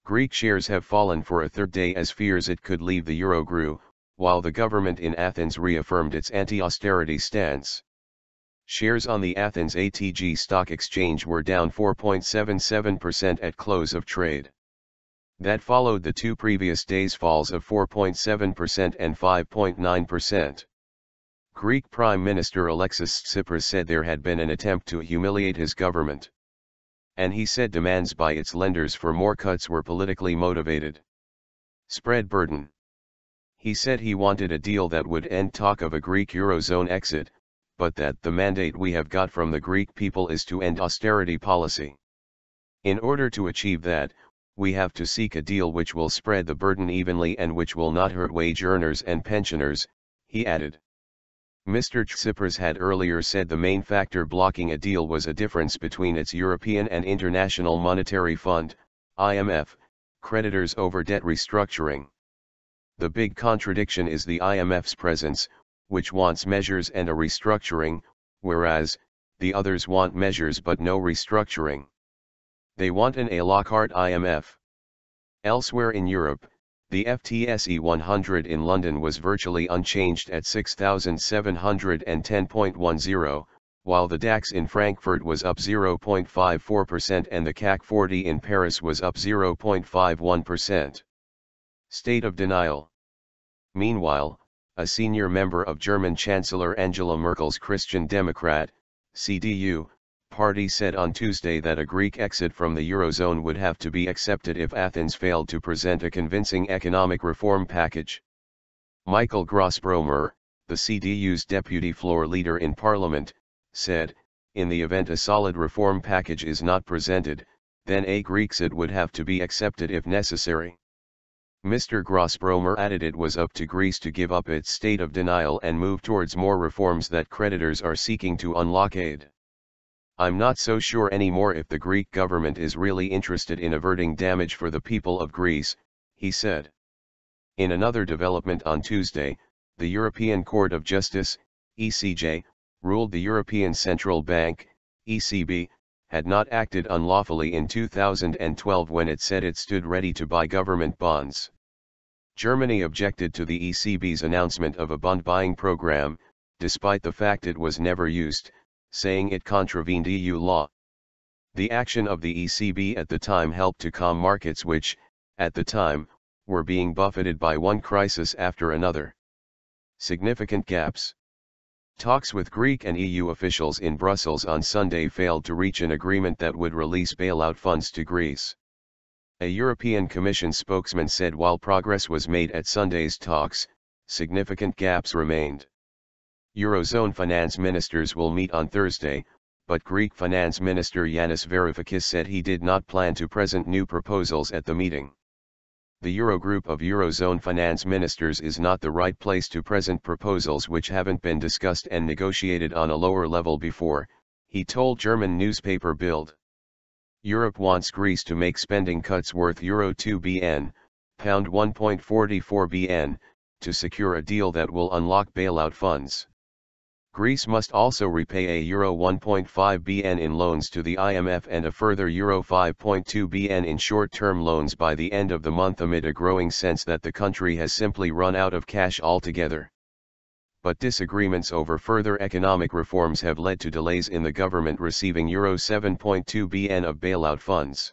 Greek shares have fallen for a third day as fears it could leave the euro grew, while the government in Athens reaffirmed its anti-austerity stance. Shares on the Athens ATG stock exchange were down 4.77% at close of trade. That followed the two previous days' falls of 4.7% and 5.9%. Greek Prime Minister Alexis Tsipras said there had been an attempt to humiliate his government. And he said demands by its lenders for more cuts were politically motivated. Spread burden. He said he wanted a deal that would end talk of a Greek eurozone exit, but that the mandate we have got from the Greek people is to end austerity policy. In order to achieve that, we have to seek a deal which will spread the burden evenly and which will not hurt wage earners and pensioners, he added. Mr. Tsipras had earlier said the main factor blocking a deal was a difference between its European and International Monetary Fund, IMF, creditors over debt restructuring. The big contradiction is the IMF's presence, which wants measures and a restructuring, whereas, the others want measures but no restructuring. They want an a la carte IMF. Elsewhere in Europe, the FTSE 100 in London was virtually unchanged at 6,710.10, while the DAX in Frankfurt was up 0.54% and the CAC 40 in Paris was up 0.51%. State of denial. Meanwhile, a senior member of German Chancellor Angela Merkel's Christian Democrat, CDU, party said on Tuesday that a Greek exit from the eurozone would have to be accepted if Athens failed to present a convincing economic reform package. Michael Grossbromer, the CDU's deputy floor leader in parliament, said, in the event a solid reform package is not presented, then a Grexit would have to be accepted if necessary. Mr. Grossbromer added it was up to Greece to give up its state of denial and move towards more reforms that creditors are seeking to unlock aid. I'm not so sure anymore if the Greek government is really interested in averting damage for the people of Greece, he said. In another development on Tuesday, the European Court of Justice, ECJ, ruled the European Central Bank, ECB, had not acted unlawfully in 2012 when it said it stood ready to buy government bonds. Germany objected to the ECB's announcement of a bond-buying program, despite the fact it was never used, saying it contravened EU law. The action of the ECB at the time helped to calm markets which, at the time, were being buffeted by one crisis after another. Significant gaps. Talks with Greek and EU officials in Brussels on Sunday failed to reach an agreement that would release bailout funds to Greece. A European Commission spokesman said while progress was made at Sunday's talks, significant gaps remained. Eurozone finance ministers will meet on Thursday, but Greek Finance Minister Yanis Varoufakis said he did not plan to present new proposals at the meeting. The Eurogroup of Eurozone finance ministers is not the right place to present proposals which haven't been discussed and negotiated on a lower level before, he told German newspaper Bild. Europe wants Greece to make spending cuts worth Euro 2 bn, pound 1.44 bn, to secure a deal that will unlock bailout funds. Greece must also repay a Euro 1.5 bn in loans to the IMF and a further Euro 5.2 bn in short-term loans by the end of the month amid a growing sense that the country has simply run out of cash altogether. But disagreements over further economic reforms have led to delays in the government receiving Euro 7.2 bn of bailout funds.